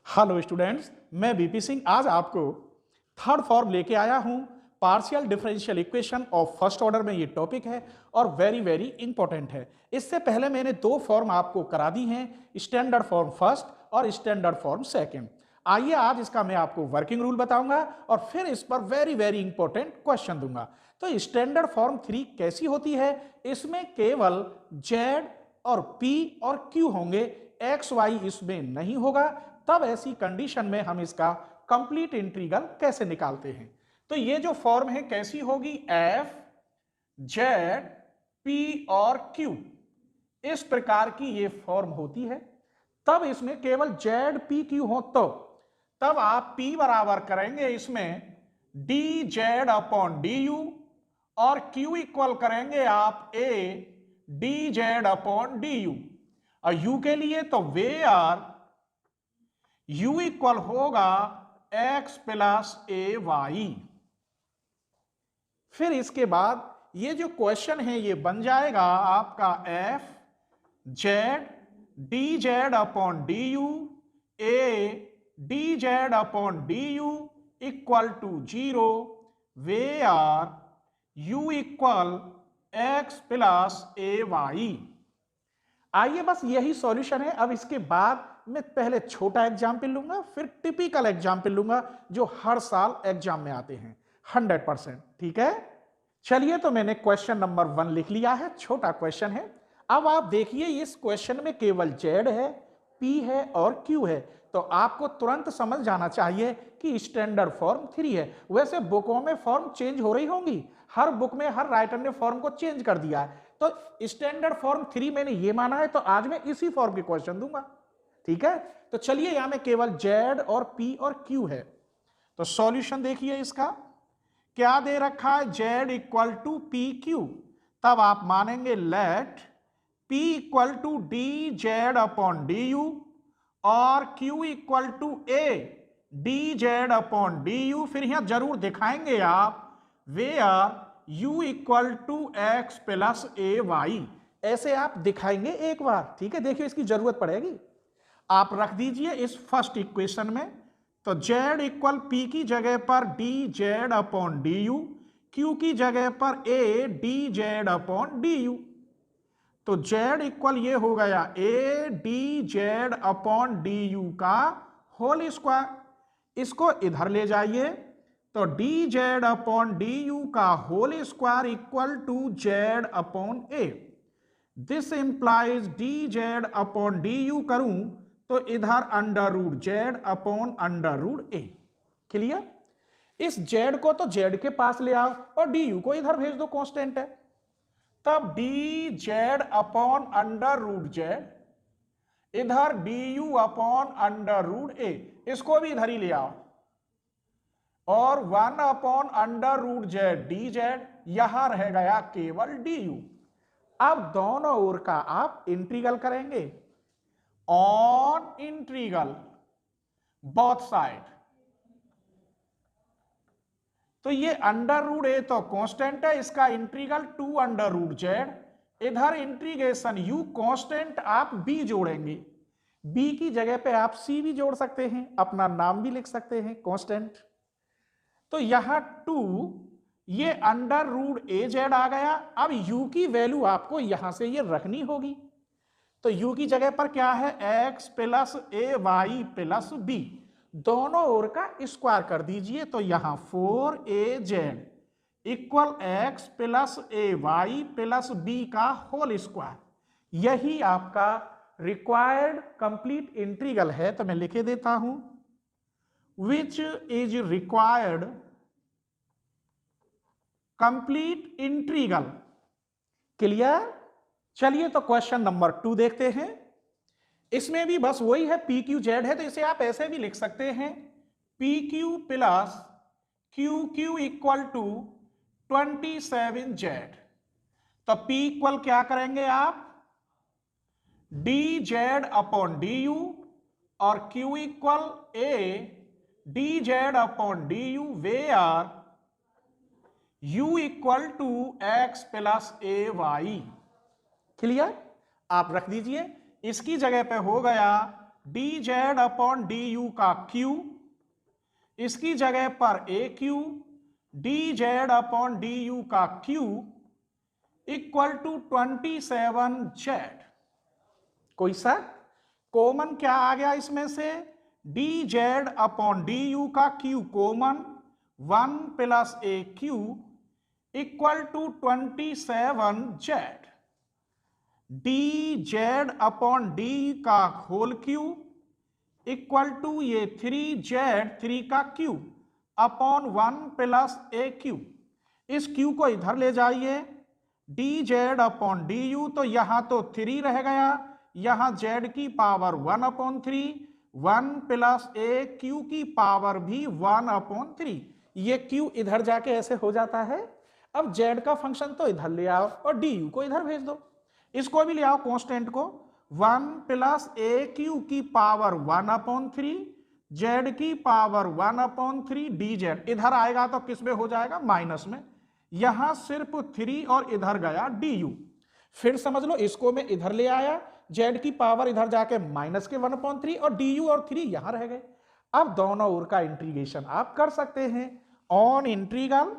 Hello students, मैं BP Singh आज आपको थर्ड फॉर्म लेके आया हूं। Partial differential equation of first order में ये टॉपिक है और वेरी वेरी इंपॉर्टेंट है। इससे पहले मैंने दो फॉर्म आपको करा दी हैं, स्टैंडर्ड फॉर्म फर्स्ट और स्टैंडर्ड फॉर्म सेकंड। आइए आज इसका मैं आपको वर्किंग रूल बताऊंगा और फिर इस पर वेरी वेरी इंपॉर्टेंट क्वेश्चन दूंगा। तो स्टैंडर्ड फॉर्म 3 कैसी होती है? इसमें केवल जेड और पी और क्यू होंगे, एक्स वाई इसमें नहीं होगा। तब ऐसी कंडीशन में हम इसका कंप्लीट इंटीग्रल कैसे निकालते हैं? तो ये जो फॉर्म है कैसी होगी? एफ जेड पी और क्यू, इस प्रकार की ये फॉर्म होती है। तब इसमें केवल जेड पी क्यू हो तो तब आप पी बराबर करेंगे इसमें D Z upon D U और क्यू इक्वल करेंगे आप A D Z upon D U. और यू के लिए तो वे आर u इक्वल होगा x प्लस ए वाई। फिर इसके बाद ये जो क्वेश्चन है ये बन जाएगा आपका f z D Z upon D u a D Z upon D u equal to 0 where u equal x plus A y. आइए बस यही सॉल्यूशन है। अब इसके बाद मैं पहले छोटा एग्जाम्पल लूंगा, फिर टिपिकल एग्जाम्पल लूंगा जो हर साल एग्जाम में आते हैं 100%। ठीक है, चलिए तो मैंने क्वेश्चन नंबर 1 लिख लिया है, छोटा क्वेश्चन है। अब आप देखिए इस क्वेश्चन में केवल जेड है, पी है और क्यू है, तो आपको तुरंत समझ जाना चाहिए कि स्टैंडर्ड फॉर्म 3 है। वैसे बुकों में फॉर्म चेंज हो रही होंगी, हर बुक में हर राइटर ने फॉर्म को चेंज कर दिया है। तो स्टैंडर्ड फॉर्म 3 मैंने ये माना है, तो आज मैं इसी फॉर्म के क्वेश्चन दूंगा। ठीक है, तो चलिए यहां में केवल जेड और पी और क्यू है। तो सॉल्यूशन देखिए इसका क्या दे रखा है, Z equal to P Q. तब आप मानेंगे let P equal to D Z upon D U और Q equal to A D Z upon D U. फिर यहां जरूर दिखाएंगे आप where u equal to x plus A Y, ऐसे आप दिखाएंगे एक बार। ठीक है, देखिए इसकी जरूरत पड़ेगी। आप रख दीजिए इस फर्स्ट इक्वेशन में, तो z इक्वल पी की जगह पर D Z upon D U, Q की जगह पर A D Z upon D you. तो z इक्वल ये हो गया A D Z upon D U का होल स्क्वायर। इसको इधर ले जाइए, तो D Z upon D U का whole square equal to Z upon A. This implies D Z upon D U करूं तो इधर under root Z upon under root A. Clear? इस जेड को तो जेड के पास ले आओ और डी यू को इधर भेज दो, कांस्टेंट है। तब D Z upon under root Z, इधर D U upon under root A, इसको भी इधर ही ले आओ, और 1 upon under root Z D Z, यहां रह गया केवल डी यू। अब दोनों ओर का आप इंटीग्रल करेंगे, ऑन इंटीग्रल बोथ साइड। तो ये अंडर रूट ए तो कांस्टेंट है, इसका इंटीग्रल 2 अंडर रूट जेड, इधर इंटीग्रेशन यू कांस्टेंट, आप बी जोड़ेंगे, बी की जगह पे आप सी भी जोड़ सकते हैं, अपना नाम भी लिख सकते हैं कांस्टेंट। तो यहां 2 ये अंडर रूट ए जेड आ गया। अब u की वैल्यू आपको यहां से ये रखनी होगी, तो u की जगह पर क्या है, x प्लस ए वाई प्लस बी, दोनों ओर का स्क्वायर कर दीजिए। तो यहां 4a Z equal x plus ए वाई प्लस बी का होल स्क्वायर। यही आपका रिक्वायर्ड कंप्लीट इंटीग्रल है। तो मैं लिखे देता हूं which is required complete integral। Clear? चलिए तो क्वेश्चन नंबर 2 देखते हैं। इसमें भी बस वही है, पी क्यू जेड है, तो इसे आप ऐसे भी लिख सकते हैं P cube plus Q cube equal to 27 Z. तो पी इक्वल क्या करेंगे आप, D Z upon D U और Q equal A D Z upon D U, where u equal to x plus A Y. Clear? आप रख दीजिए, इसकी जगह पे हो गया D Z upon D U का क्यू, इसकी जगह पर A cube D Z upon D U का क्यू इक्वल टू 27 जेड। कोई सा कॉमन क्या आ गया इसमें से, D Z upon D U का cube common 1 plus A cube equal to 27 Z. D Z upon D का होल क्यू इक्वल टू ये 3 जेड 3 का क्यू अपॉन 1 प्लस ए क्यू। इस क्यू को इधर ले जाइए, D Z upon D you, तो यहां तो 3 रह गया, यहां जेड की पावर 1 अपॉन 3, 1 प्लस ए क्यू की पावर भी 1 अपॉन 3। ये क्यू इधर जाके ऐसे हो जाता है। अब जेड का फंक्शन तो इधर ले आओ और डी यू को इधर भेज दो, इसको भी ले आओ कांस्टेंट को, 1 प्लस ए क्यू की पावर 1 अपॉन 3, जेड की पावर 1 अपॉन 3 डी जेड। इधर आएगा तो किस में हो जाएगा, माइनस में, यहां सिर्फ 3 और इधर गया डी यू। फिर समझ लो इसको मैं इधर ले आया, जेड की पावर इधर जाके माइनस के 1 अपॉन 3 और डी यू और 3 यहां रह गए। अब दोनों ओर का इंटीग्रेशन आप कर सकते हैं ऑन इंटीग्रल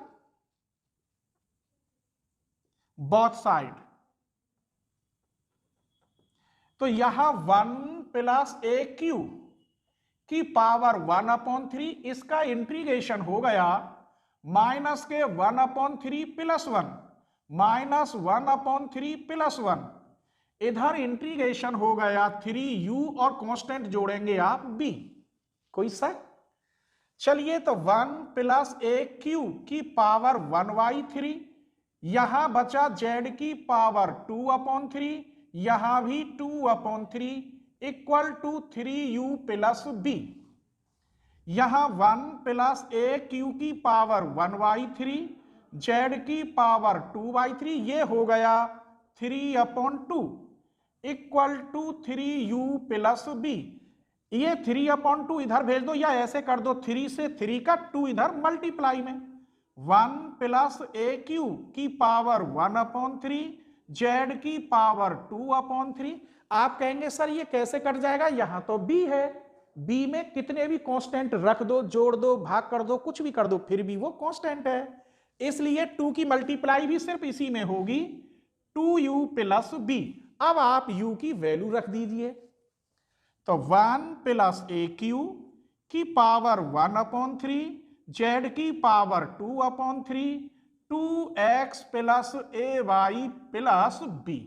बोथ साइड। तो यहां 1 प्लस ए क्यू की पावर 1 अपॉन 3, इसका इंटीग्रेशन हो गया माइनस के 1 upon 3 plus 1, minus 1 upon 3 plus 1, इधर इंटीग्रेशन हो गया 3u और कांस्टेंट जोड़ेंगे आप b। कोई सा चलिए, तो 1 प्लस ए क्यू की पावर 1/3, यहां बचा जेड की पावर 2 अपॉन 3, यहां भी 2 upon 3 equal to 3u plus b। यहां 1 प्लस ए क्यू की पावर 1/3, जेड की पावर 2/3, ये हो गया 3 upon 2 equal to 3u plus b। ये 3 अपॉन 2 इधर भेज दो या ऐसे कर दो, 3 से 3 का 2 इधर मल्टीप्लाई में, 1 प्लस ए क्यू की पावर 1 अपॉन 3, जेड की पावर 2 अपॉन 3। आप कहेंगे सर ये कैसे कट जाएगा, यहां तो b है, b में कितने भी कांस्टेंट रख दो, जोड़ दो, भाग कर दो, कुछ भी कर दो, फिर भी वो कांस्टेंट है, इसलिए 2 की मल्टीप्लाई भी सिर्फ इसी में होगी, 2u प्लस b। अब आप u की वैल्यू रख दीजिए, तो 1 प्लस ए क्यू की पावर 1 अपॉन 3, जेड की पावर 2 अपॉन 3, 2x प्लस ए वाई प्लस b।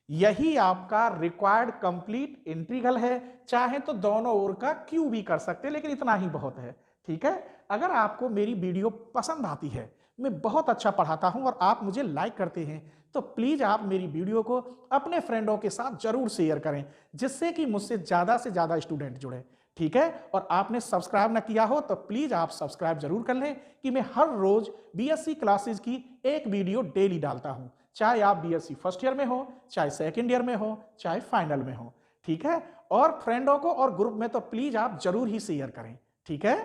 यही आपका रिक्वायर्ड कंप्लीट इंटीग्रल है। चाहे तो दोनों ओर का क्यू भी कर सकते हैं, लेकिन इतना ही बहुत है। ठीक है, अगर आपको मेरी वीडियो पसंद आती है, मैं बहुत अच्छा पढ़ाता हूं और आप मुझे लाइक करते हैं, तो प्लीज आप मेरी वीडियो को अपने फ्रेंडों के साथ जरूर शेयर करें, जिससे कि मुझसे ज्यादा से ज्यादा स्टूडेंट जुड़े। ठीक है, और आपने सब्सक्राइब ना किया हो तो प्लीज आप सब्सक्राइब जरूर कर लें, कि मैं हर रोज बीएससी क्लासेस की एक वीडियो डेली डालता हूं, चाहे आप बीएससी फर्स्ट ईयर में हो, चाहे सेकंड ईयर में हो, चाहे फाइनल में हो। ठीक है, और फ्रेंडों को और ग्रुप में तो प्लीज आप जरूर ही शेयर करें। ठीक है,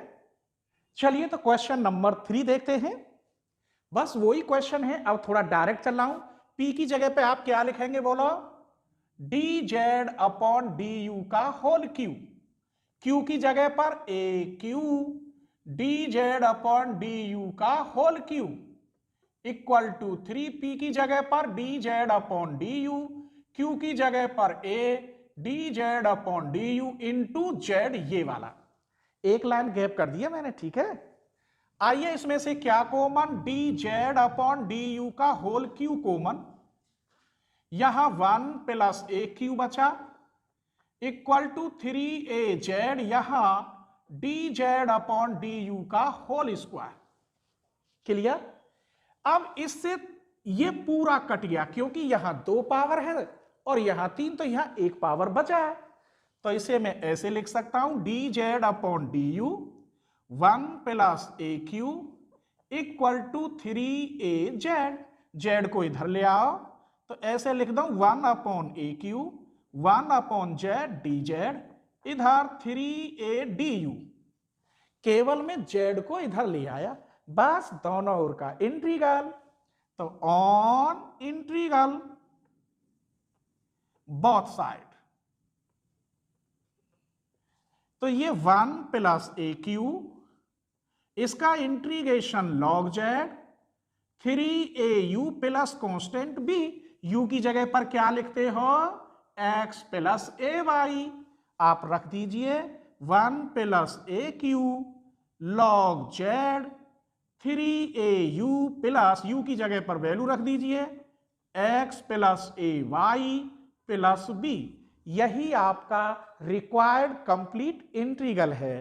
चलिए तो क्वेश्चन नंबर 3 देखते हैं। बस वही क्वेश्चन है, अब थोड़ा डायरेक्ट चल रहा हूं। P की जगह पे आप क्या लिखेंगे बोलो, D Z upon D U का होल क्यू, क्यू की जगह पर A cube D Z upon D U का whole cube equal to 3p की जगह पर D Z upon D U, Q की जगह पर A D Z upon D U into Z, ये वाला एक लाइन गैप कर दिया मैंने। ठीक है, आइए इसमें से क्या common, D Z upon D U का होल क्यू कॉमन, यहां 1 प्लस ए क्यू बचा इक्वल टू 3a जेड, यहां D Z upon D U का होल स्क्वायर। क्लियर, अब इससे ये पूरा कट गया, क्योंकि यहां 2 पावर है और यहां 3, तो यहां 1 पावर बचा है, तो इसे मैं ऐसे लिख सकता हूं, D Z upon D U 1 plus A cube equal to 3a Z. Z को इधर ले आओ, तो ऐसे लिख दो 1 upon A cube 1 upon Z D Z, इधर 3a डी यू, केवल में जेड को इधर ले आया, बस दोनों ओर का इंटीग्रल। तो ऑन इंटीग्रल बोथ साइड, तो ये 1 प्लस ए क्यू, इसका integration log z 3au plus constant b. U की जगह पर क्या लिखते हो, x प्लस ए वाई। आप रख दीजिए 1 plus A Q log z 3au plus you की जगह पर वैल्यू रख दीजिए x प्लस ए वाई प्लस बी। यही आपका रिक्वायर्ड कंप्लीट इंटीग्रल है।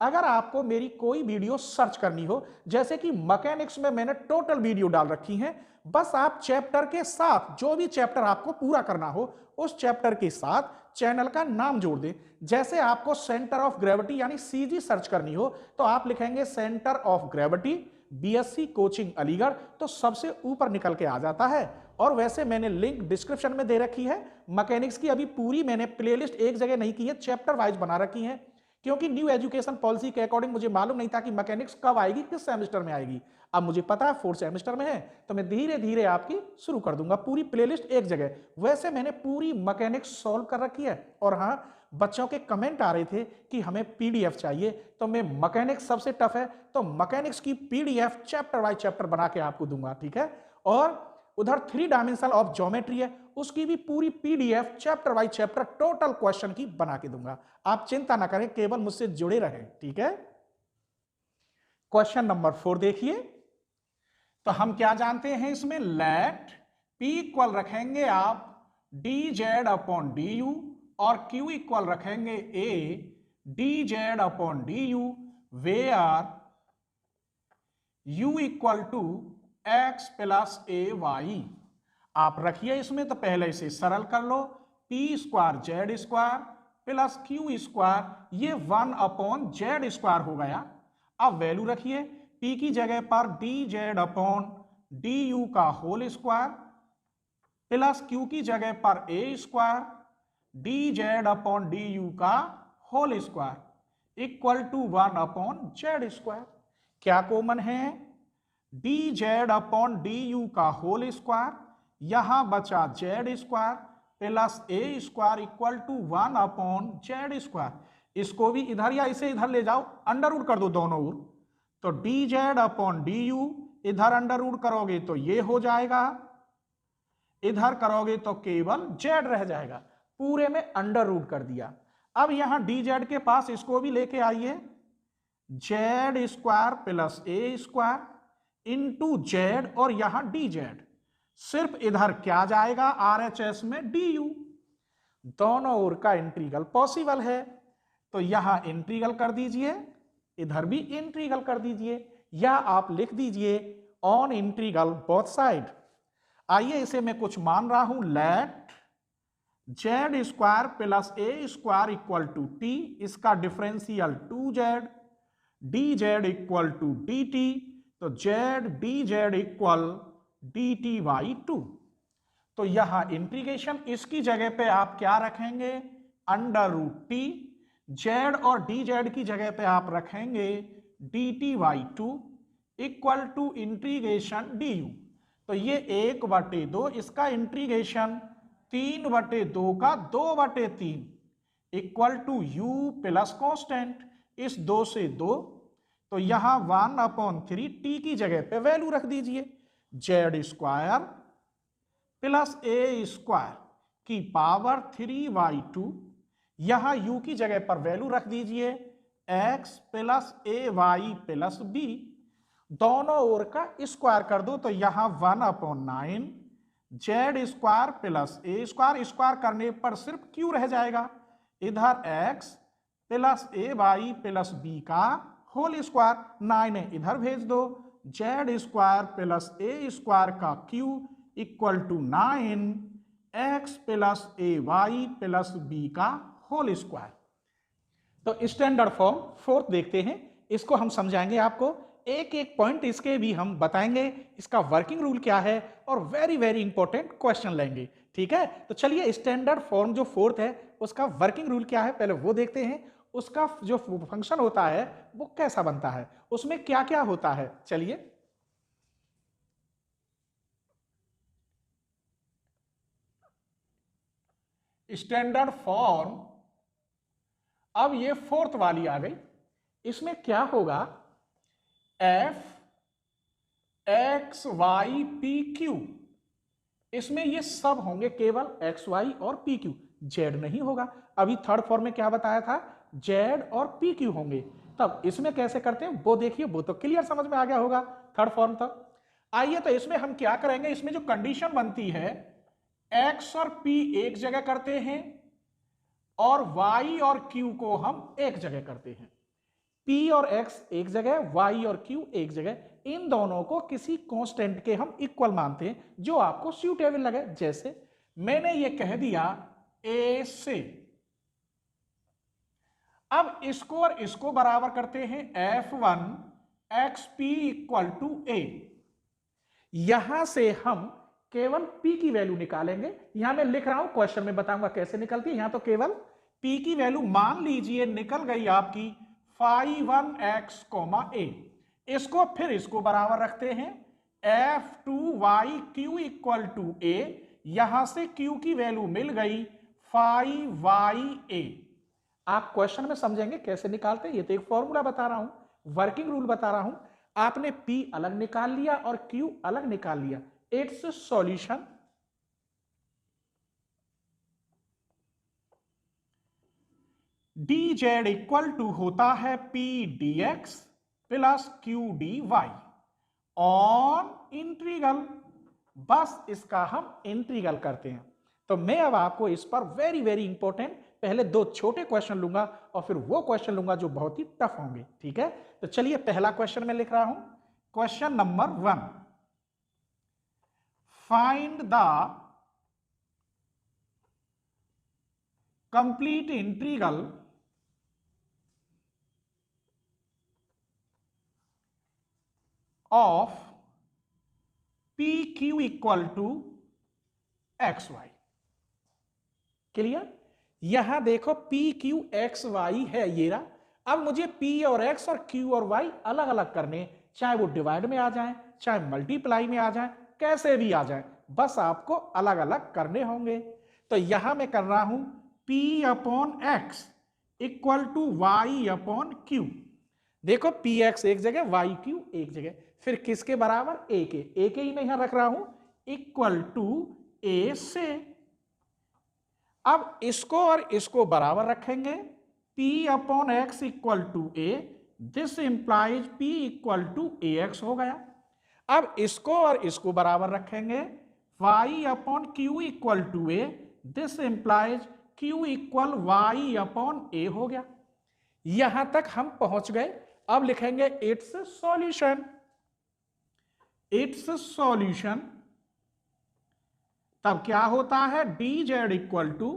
अगर आपको मेरी कोई वीडियो सर्च करनी हो, जैसे कि मैकेनिक्स में मैंने टोटल वीडियो डाल रखी है, बस आप चैप्टर के साथ जो भी चैप्टर आपको पूरा करना हो उस चैप्टर के साथ चैनल का नाम जोड़ दें। जैसे आपको सेंटर ऑफ ग्रेविटी यानी सीजी सर्च करनी हो तो आप लिखेंगे centre of gravity BSc coaching Aligarh, तो सबसे ऊपर निकल के आ जाता है। और वैसे मैंने लिंक डिस्क्रिप्शन में दे रखी है। मैकेनिक्स की अभी पूरी मैंने प्लेलिस्ट एक जगह नहीं की है, चैप्टर वाइज बना रखी है, क्योंकि न्यू एजुकेशन पॉलिसी के अकॉर्डिंग मुझे मालूम नहीं था कि मैकेनिक्स कब आएगी, किस सेमेस्टर में आएगी। अब मुझे पता है 4th सेमेस्टर में है, तो मैं धीरे धीरे आपकी शुरू कर दूंगा पूरी प्लेलिस्ट एक जगह। वैसे मैंने पूरी मैकेनिक्स सॉल्व कर रखी है। और हाँ, बच्चों के कमेंट आ रहे थे कि हमें पीडीएफ चाहिए, तो मैं मैकेनिक्स सबसे टफ है तो मैकेनिक्स की पीडीएफ चैप्टर वाइज चैप्टर बना के आपको दूंगा, ठीक है। और उधर 3 डायमेंशनल ऑफ ज्योमेट्री है, उसकी भी पूरी PDF chapter wise chapter total question की बना के दूंगा। आप चिंता ना करें, केवल मुझसे जुड़े रहें, ठीक है। क्वेश्चन नंबर 4 देखिए। तो हम क्या जानते हैं इसमें, लेट P इक्वल रखेंगे आप D Z upon D U और Q इक्वल रखेंगे A D Z upon D U where U equal to x plus A Y. आप रखिए इसमें, तो पहले इसे सरल कर लो, P square Z square plus Q square, ये 1 अपॉन जेड स्क्वायर हो गया। अब वैल्यू रखिए, पी की जगह पर D Z upon D U का होल स्क्वायर प्लस क्यू की जगह पर A square D Z upon D U का whole square equal to 1 upon Z square. क्या कॉमन है, D Z upon D U का होल स्क्वायर, यहां बचा Z square plus A square equal to 1 upon Z square. इसको भी इधर या इसे इधर ले जाओ, अंडर रूट कर दो दोनों ओर, तो D Z upon D you इधर अंडर रूट करोगे तो ये हो जाएगा, इधर करोगे तो केवल जेड रह जाएगा। पूरे में अंडर रूट कर दिया। अब यहां डी जेड के पास इसको भी लेके आइए, जेड स्क्वायर प्लस ए स्क्वायर इंटू जेड और यहां डी जेड, सिर्फ इधर क्या जाएगा आरएचएस में डी यू। दोनों ओर का इंटीग्रल पॉसिबल है, तो यहां इंटीग्रल कर दीजिए, इधर भी इंटीग्रल कर दीजिए, या आप लिख दीजिए ऑन इंटीग्रल बोथ साइड। आइए इसे मैं कुछ मान रहा हूं, let Z square plus A square equal to T, इसका differential 2z D Z equal to D T, तो Z D Z equal D T by 2। तो यहां इंटीग्रेशन, इसकी जगह पे आप क्या रखेंगे, अंडर रूट टी, जेड और डी जेड की जगह पे आप रखेंगे d T by 2 equal to integration d you. तो ये 1/2, इसका इंटीग्रेशन 3/2 का 2/3 equal to u plus constant, इस 2 से 2, तो यहां 1/3 टी की जगह पे वैल्यू रख दीजिए, जेड स्क्वायर प्लस ए स्क्वायर की पावर 3/2, यहां यू की जगह पर वैल्यू रख दीजिए एक्स प्लस ए वाई प्लस बी, दोनों ओर का स्क्वायर कर दो, तो यहां 1/9 जेड स्क्वायर प्लस ए स्क्वायर, स्क्वायर करने पर सिर्फ क्यू रह जाएगा, इधर एक्स प्लस ए वाई प्लस बी का होल स्क्वायर, 9 इधर भेज दो, जेड स्क्वायर प्लस ए स्क्वायर का Q equal to 9 x plus A Y plus B का होल स्क्वायर। तो स्टैंडर्ड फॉर्म 4th देखते हैं, इसको हम समझाएंगे आपको, एक एक पॉइंट इसके भी हम बताएंगे, इसका वर्किंग रूल क्या है, और वेरी वेरी इंपॉर्टेंट क्वेश्चन लेंगे, ठीक है। तो चलिए स्टैंडर्ड फॉर्म जो 4th है उसका वर्किंग रूल क्या है पहले वो देखते हैं, उसका जो फंक्शन होता है वो कैसा बनता है, उसमें क्या क्या होता है। चलिए स्टैंडर्ड फॉर्म अब ये फोर्थ वाली आ गई, इसमें क्या होगा, f x y p q, इसमें ये सब होंगे केवल एक्स वाई और पी क्यू, जेड नहीं होगा। अभी थर्ड फॉर्म में क्या बताया था, जेड और पी क्यू होंगे। तब इसमें कैसे करते हैं वो देखिए, वो तो क्लियर समझ में आ गया होगा थर्ड फॉर्म तक। आइए तो इसमें हम क्या करेंगे, इसमें जो कंडीशन बनती है, एक्स और पी एक जगह करते हैं और y और q को हम एक जगह करते हैं। p और x एक जगह, y और q एक जगह, इन दोनों को किसी कांस्टेंट के हम इक्वल मानते हैं जो आपको सूटेबल लगे। जैसे मैंने ये कह दिया a से, अब इसको और इसको बराबर करते हैं, f1 xp equal to a। यहां से हम केवल p की वैल्यू निकालेंगे, यहां मैं लिख रहा हूं, क्वेश्चन में बताऊंगा कैसे निकलती है। यहां तो केवल p की वैल्यू मान लीजिए निकल गई आपकी phi1 x, a। इसको फिर इसको बराबर रखते हैं, f2yq इक्वल टू a। यहां से q की वैल्यू मिल गई phi y a। आप क्वेश्चन में समझेंगे कैसे निकालते हैं, ये तो एक फॉर्मूला बता रहा हूं, वर्किंग रूल बता रहा हूं। आपने P अलग निकाल लिया और Q अलग निकाल लिया, its solution. D Z equal to होता है P dx plus Q dy on integral, बस इसका हम इंटीग्रल करते हैं। तो मैं अब आपको इस पर वेरी वेरी इंपॉर्टेंट पहले दो छोटे क्वेश्चन लूंगा और फिर वो क्वेश्चन लूंगा जो बहुत ही टफ होंगे, ठीक है। तो चलिए पहला क्वेश्चन मैं लिख रहा हूं, question number 1, find the complete integral of p q equal to x y. Clear, यहां देखो पी क्यू एक्स वाई है ये रहा। अब मुझे पी और एक्स और क्यू और वाई अलग अलग करने, चाहे वो डिवाइड में आ जाए चाहे मल्टीप्लाई में आ जाए, कैसे भी आ जाए, बस आपको अलग अलग करने होंगे। तो यहां मैं कर रहा हूं P upon x equal to y upon q. देखो पी एक्स एक जगह, वाई क्यू एक जगह, फिर किसके बराबर, ए के ही मैं यहां रख रहा हूं, इक्वल टू ए से। अब इसको और इसको बराबर रखेंगे, P upon x equal to A, this implies P equal to A X हो गया। अब इसको और इसको बराबर रखेंगे, y upon Q equal to A, this implies Q equal Y upon A हो गया। यहां तक हम पहुंच गए। अब लिखेंगे इट्स सॉल्यूशन, इट्स सॉल्यूशन। तब क्या होता है, D Z equal to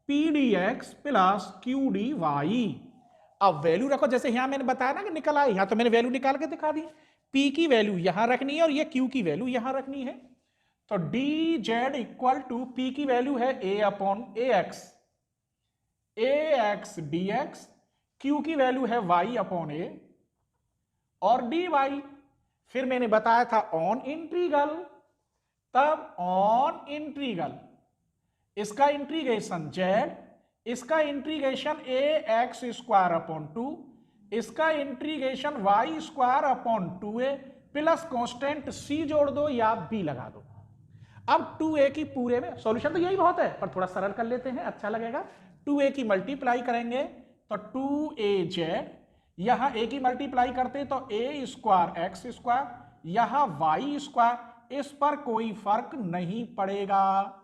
P D x plus Q D y. अब वैल्यू रखो, जैसे यहां मैंने बताया ना कि निकल आए, यहां तो मैंने वैल्यू निकाल के दिखा दी। P की वैल्यू यहां रखनी है और ये Q की वैल्यू यहां रखनी है। तो D Z equal to P की वैल्यू है a upon a x d x, Q की वैल्यू है y अपॉन ए और dy। फिर मैंने बताया था ऑन इंटीग्रल, तब ऑन इंटीग्रल इसका इंटीग्रेशन z, इसका integration a x square upon 2, इसका integration y square upon 2a plus constant c जोड़ दो या b लगा दो। अब 2a की पूरे में, सॉल्यूशन तो यही बहुत है पर थोड़ा सरल कर लेते हैं, अच्छा लगेगा। 2a की मल्टीप्लाई करेंगे तो 2az, यहां a की मल्टीप्लाई करते तो a स्क्वायर एक्स स्क्वायर, यहां वाई स्क्वायर, इस पर कोई फर्क नहीं पड़ेगा।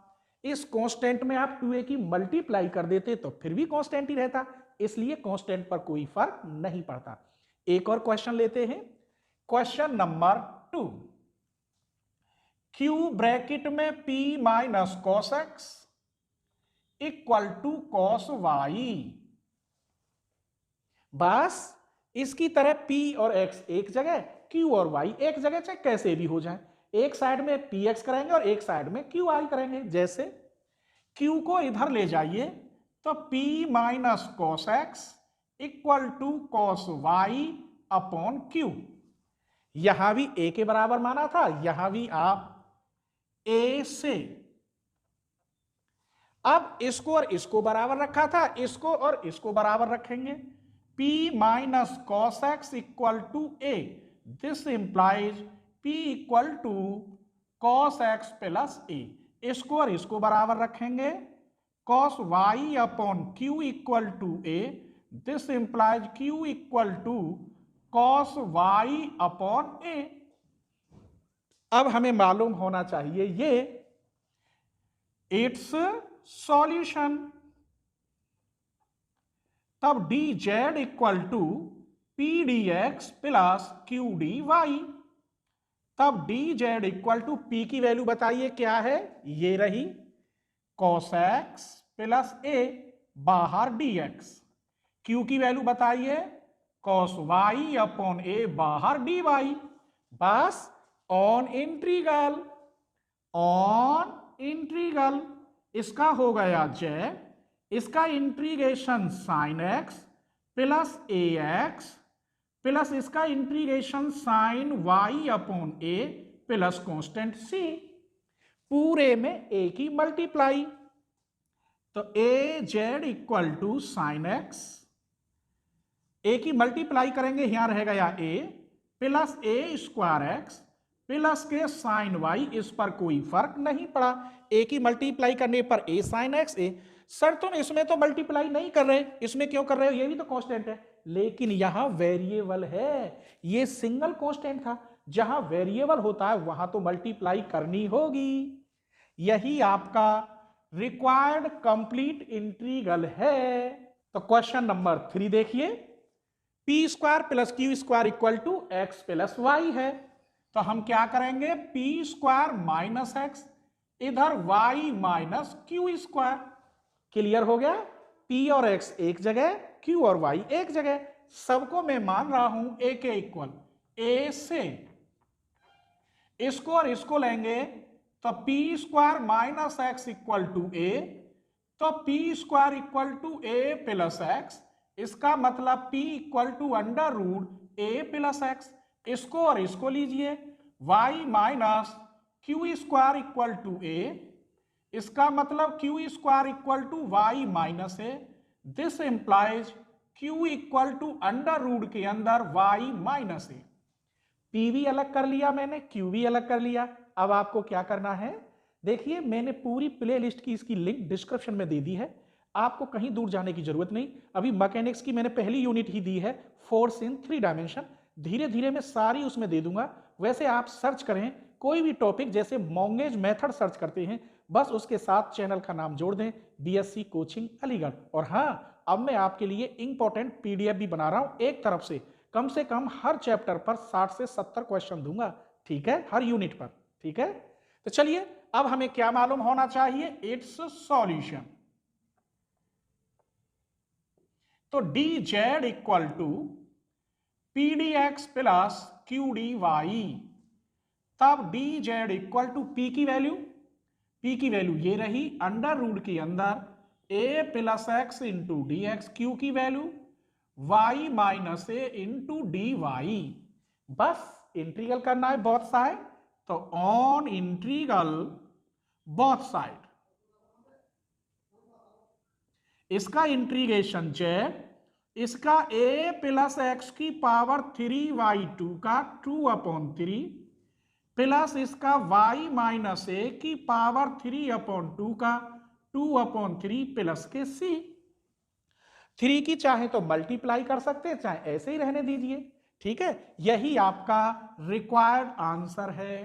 इस कांस्टेंट में आप 2a की मल्टीप्लाई कर देते तो फिर भी कांस्टेंट ही रहता, इसलिए कांस्टेंट पर कोई फर्क नहीं पड़ता। एक और क्वेश्चन लेते हैं, क्वेश्चन नंबर 2, Q ब्रैकेट में P minus cos x equal to cos y. बस इसकी तरह P और X एक जगह, Q और Y एक जगह, चाहे कैसे भी हो जाए। एक साइड में px करेंगे और एक साइड में qy करेंगे। जैसे q को इधर ले जाइए तो p minus cos x equal to cos Y upon q. यहां भी a के बराबर माना था, यहां भी आप a से। अब इसको और इसको बराबर रखा था, इसको और इसको बराबर रखेंगे। P minus cos x equal to A, this implies P equal to cos X plus A. इसको और इसको बराबर रखेंगे, cos Y upon Q equal to A, this implies Q equal to cos Y upon A. अब हमें मालूम होना चाहिए ये इट्स सॉल्यूशन। तब D Z equal to P D x plus Q D Y. तब D Z equal to P की value बताइए क्या है, ये रही कॉस एक्स प्लस ए बाहर डी एक्स। क्यू की वैल्यू बताइए कॉस वाई अपॉन ए बाहर डी वाई। बस ऑन इंटीग्रल, ऑन इंटीग्रल इसका हो गया जेड, इसका integration sine X plus A X plus इसका integration sine Y upon A plus constant C, पूरे में ए की मल्टीप्लाई। तो A Z equal to sine X, A की मल्टीप्लाई करेंगे, यहां रह गया A plus A square X plus K sign Y, इस पर कोई फर्क नहीं पड़ा। ए की मल्टीप्लाई करने पर ए साइन एक्स ए। सर तुम इसमें तो मल्टीप्लाई नहीं कर रहे, इसमें क्यों कर रहे हो, ये भी तो कांस्टेंट है। लेकिन यहां वेरिएबल है, ये सिंगल कांस्टेंट था। जहां वेरिएबल होता है वहां तो मल्टीप्लाई करनी होगी। यही आपका रिक्वायर्ड कंप्लीट इंटीग्रल है। तो क्वेश्चन नंबर 3 देखिए, p square plus Q square equal to x plus y है। तो हम क्या करेंगे, पी स्क्वायर माइनस एक्स, इधर y minus q square. Clear हो गया, पी और एक्स एक जगह, क्यू और वाई एक जगह। सबको मैं मान रहा हूं ए के इक्वल, ए से इसको और इसको लेंगे तो p square minus x equal to a, तो p square equal to a plus x. इसका मतलब P equal to under root a plus x. इसको और इसको लीजिए, y minus q square equal to a, इसका मतलब Q square equal to y minus a. This implies Q equal to under root के अंदर y माइनस ए। P भी अलग कर लिया मैंने, Q भी अलग कर लिया। अब आपको क्या करना है, देखिए मैंने पूरी प्ले लिस्ट की इसकी लिंक डिस्क्रिप्शन में दे दी है, आपको कहीं दूर जाने की जरूरत नहीं। अभी मैकेनिक्स की मैंने पहली यूनिट ही दी है, फोर्स इन 3 डायमेंशन। धीरे धीरे मैं सारी उसमें दे दूंगा। वैसे आप सर्च करें कोई भी टॉपिक, जैसे मॉन्गेज मेथड सर्च करते हैं, बस उसके साथ चैनल का नाम जोड़ दें, बीएससी कोचिंग अलीगढ़। और हाँ, अब मैं आपके लिए इंपॉर्टेंट पीडीएफ भी बना रहा हूं एक तरफ से कम हर चैप्टर पर 60 से 70 क्वेश्चन दूंगा, ठीक है, हर यूनिट पर, ठीक है। तो चलिए अब हमें क्या मालूम होना चाहिए, इट्स सॉल्यूशन। तो D Z equal to P D x plus Q D Y. तब D Z equal to P की वैल्यू ये रही अंडर रूट के अंदर a plus x into d x, Q की value y minus a into d Y. बस integral करना है बोथ साइड, तो ऑन इंटीग्रल बोथ साइड, इसका इंटीग्रेशन जेड, इसका a प्लस एक्स की पावर 3y2 का 2/3 प्लस इसका y माइनस ए की पावर 3/2 का 2/3 प्लस के c। 3 की चाहे तो मल्टीप्लाई कर सकते हैं, चाहे ऐसे ही रहने दीजिए, ठीक है। यही आपका रिक्वायर्ड आंसर है।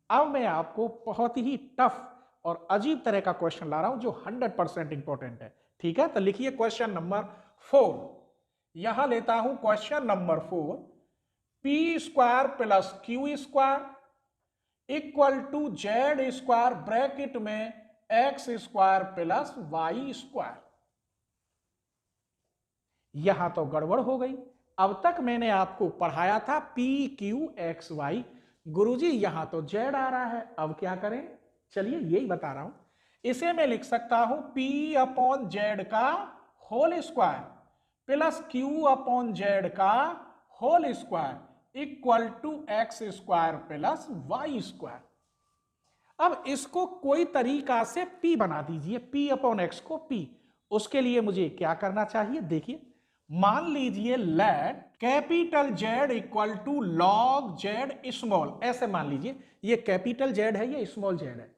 अब मैं आपको बहुत ही टफ और अजीब तरह का क्वेश्चन ला रहा हूं जो 100% इंपॉर्टेंट है, ठीक है। तो लिखिए क्वेश्चन नंबर 4, यहां लेता हूं question number 4, p square plus Q square equal to z square bracket में x square plus y square. यहां तो गड़बड़ हो गई। अब तक मैंने आपको पढ़ाया था पी क्यू एक्स वाई, गुरुजी यहां तो जेड आ रहा है, अब क्या करें, चलिए यही बता रहा हूं। इसे मैं लिख सकता हूं P अपॉन जेड का whole square plus Q upon z का whole square equal to x square plus y square. अब इसको कोई तरीका से P बना दीजिए, P अपॉन एक्स को P। उसके लिए मुझे क्या करना चाहिए, देखिए मान लीजिए let capital Z equal to log Z small, ऐसे मान लीजिए ये कैपिटल Z है, ये स्मॉल z है।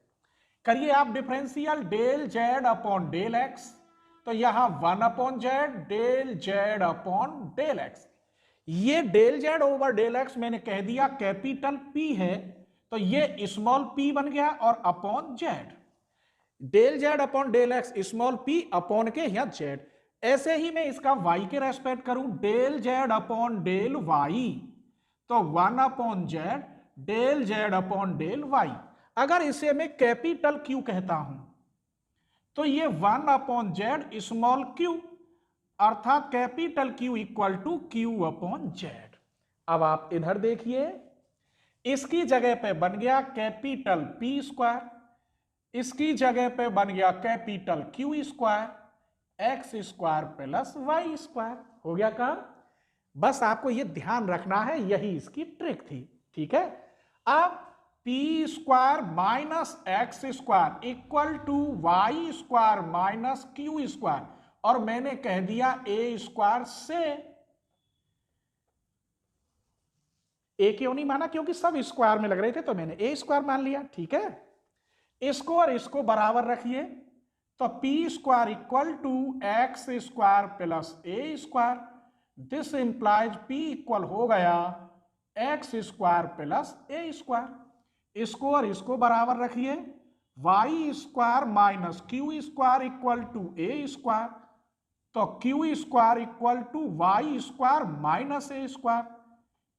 करिए आप differential del Z upon del x, तो यहां 1 upon Z del Z upon del x। ये del Z over del x मैंने कह दिया कैपिटल P है, तो ये स्मॉल p बन गया और upon Z, del Z upon del x small p upon के यहां Z। ऐसे ही मैं इसका y के रेस्पेक्ट करूं, del Z upon del y, तो 1 upon Z del Z upon del y। अगर इसे मैं कैपिटल Q कहता हूं तो ये 1 अपॉन Z स्मॉल q, अर्थात capital Q equal to Q upon Z। अब आप इधर देखिए, इसकी जगह पे बन गया कैपिटल P स्क्वायर, इसकी जगह पे बन गया capital Q square, x square plus y square. हो गया काम। बस आपको यह ध्यान रखना है, यही इसकी ट्रिक थी, ठीक है। अब p square minus x square equal to y square minus q square, और मैंने कह दिया ए स्क्वायर से। ए क्यों नहीं माना, क्योंकि सब स्क्वायर में लग रहे थे, तो मैंने ए स्क्वायर मान लिया, ठीक है। इसको और इसको बराबर रखिए, तो p square equal to x square plus A square, this implies p equal हो गया एक्स स्क्वायर प्लस ए स्क्वायर। इसको और इसको बराबर रखिए, y square minus q square equal to a square, तो q square equal to y square minus a square,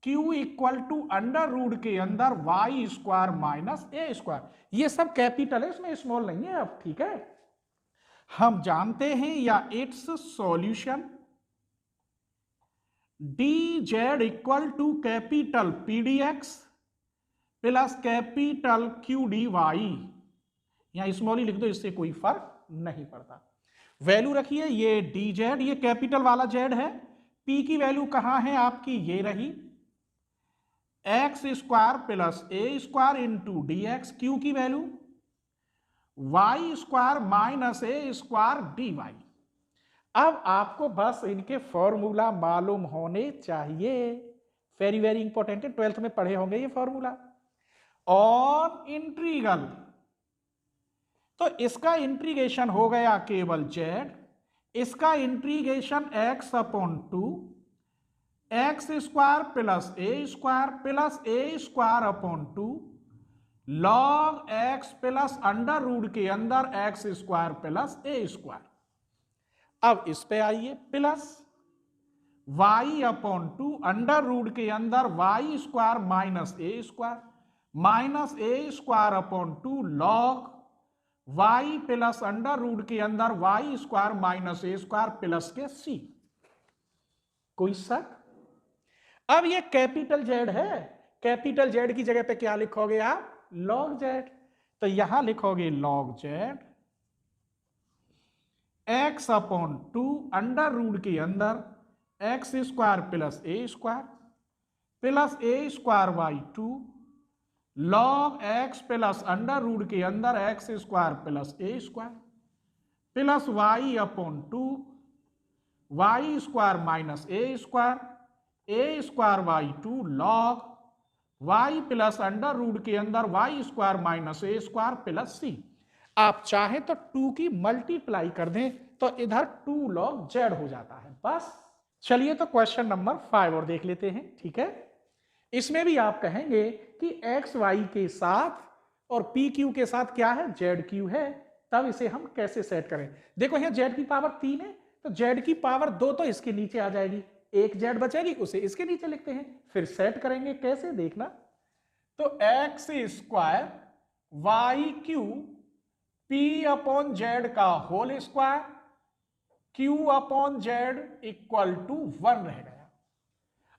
q equal to under root के अंदर y square minus a square. ये सब कैपिटल है, इसमें स्मॉल नहीं है। अब ठीक है, हम जानते हैं या its solution d Z equal to capital p D x plus capital q D y, यहां स्मॉल ही लिख दो, इससे कोई फर्क नहीं पड़ता। वैल्यू रखिए, ये डी जेड, ये कैपिटल वाला जेड है, पी की वैल्यू कहां है आपकी, ये रही एक्स स्क्वायर प्लस ए square into d x, Q की value y square minus a square d y. अब आपको बस इनके फॉर्मूला मालूम होने चाहिए, वेरी वेरी इंपॉर्टेंट है, 12th में पढ़े होंगे ये फॉर्मूला। ऑन इंटीग्रल, तो इसका इंटीग्रेशन हो गया केवल जेड, इसका integration x upon two x square plus ए square upon two log x plus under root के अंदर एक्स स्क्वायर प्लस ए स्क्वायर। अब इस पे आइए, plus y upon two under root के अंदर y square minus a square upon two log y plus under root के अंदर y square minus a square plus के सी। कोई शक? अब ये कैपिटल जेड है, कैपिटल जेड की जगह पे क्या लिखोगे आप, लॉग जेड, तो यहां लिखोगे log z x upon two under root के अंदर एक्स स्क्वायर प्लस ए square y two log x plus under root के अंदर x square plus A square plus y upon two y square minus a square y two log y plus under root के अंदर y square minus a square plus c. आप चाहे तो 2 की multiply कर दें तो इधर 2 लॉग जेड हो जाता है। बस चलिए तो क्वेश्चन नंबर 5 और देख लेते हैं, ठीक है। इसमें भी आप कहेंगे कि एक्स वाई के साथ और पी क्यू के साथ क्या है, जेड क्यू है, तब इसे हम कैसे सेट करें। देखो यहाँ जेड की पावर 3 है, तो जेड की पावर 2 तो इसके नीचे आ जाएगी, एक जेड बचेगी, उसे इसके नीचे लिखते हैं, फिर सेट करेंगे कैसे देखना। तो x square Y q p upon z का whole square q upon z equal to 1 रह गया।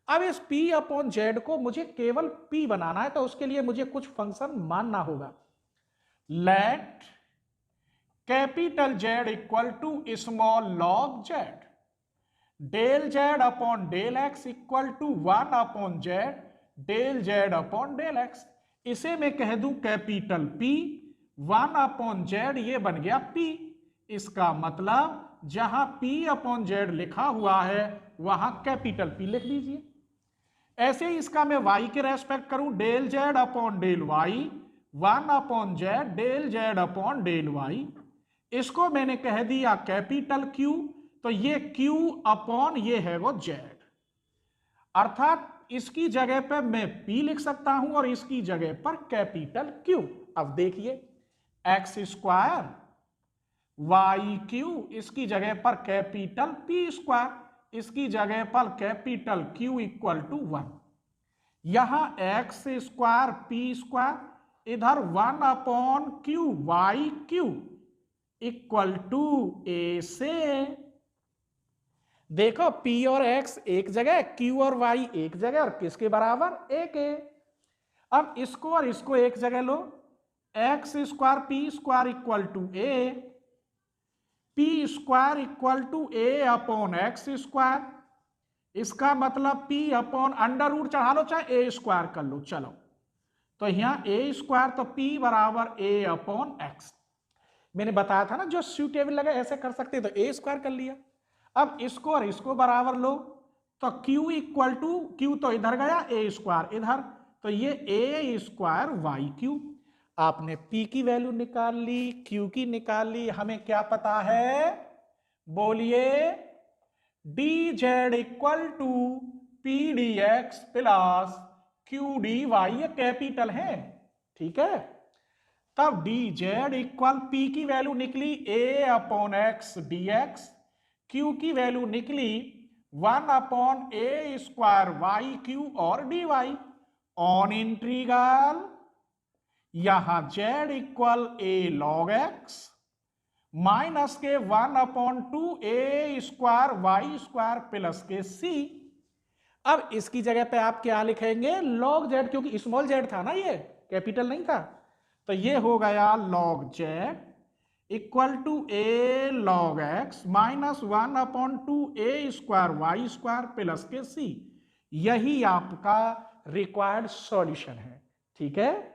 अब इस p अपॉन जेड को मुझे केवल p बनाना है, तो उसके लिए मुझे कुछ फंक्शन मानना होगा। Let capital Z equal to small log Z, del Z upon del X equal to 1 upon Z del Z upon del X. इसे मैं कह दूं कैपिटल P, 1/z ये बन गया P। इसका मतलब जहां P/z लिखा हुआ है वहां कैपिटल P लिख दीजिए। ऐसे ही इसका मैं y के रेस्पेक्ट करूं, del z upon del y, 1/z del z upon del y। इसको मैंने कह दिया कैपिटल Q, तो ये Q अपॉन ये है वो z, अर्थात इसकी जगह पर मैं P लिख सकता हूं और इसकी जगह पर कैपिटल Q। अब देखिए एक्स स्क्वायर वाई क्यू, इसकी जगह पर कैपिटल P स्क्वायर, इसकी जगह पर कैपिटल Q इक्वल टू 1। यहां एक्स स्क्वायर P स्क्वायर, इधर 1/Q y q equal to a से। देखो P और X एक जगह, Q और Y एक जगह, और किसके बराबर? A के। अब इसको और इसको एक जगह लो, x square P square equal to A, P square equal to A upon x square. इसका मतलब P अपॉन अंडर रूट चढ़ा लो चाहे A स्क्वायर कर लो, चलो। तो यहां A स्क्वायर तो P बराबर A अपॉन एक्स। मैंने बताया था ना जो सूटेबल लगे ऐसे कर सकते, तो A स्क्वायर कर लिया। अब इसको और इसको बराबर लो, तो Q इक्वल टू, Q तो इधर गया, A स्क्वायर इधर, तो ये A स्क्वायर वाई क्यू। आपने P की वैल्यू निकाल ली, Q की निकाल ली, हमें क्या पता है? बोलिए। dz equal to P dx plus Q dy, ये कैपिटल है, ठीक है। तब dz इक्वल P की वैल्यू निकली A upon X dx, Q की वैल्यू निकली 1/A स्क्वायर वाई क्यू और dy ऑन इंटीग्रल। यहां z equal A log x minus के 1/2A square Y square plus के C। अब इसकी जगह पे आप क्या लिखेंगे? log z, क्योंकि स्मॉल z था ना, ये कैपिटल नहीं था, तो ये हो गया log z equal to A log x minus 1/2A square Y square plus के C। यही आपका रिक्वायर्ड सॉल्यूशन है, ठीक है।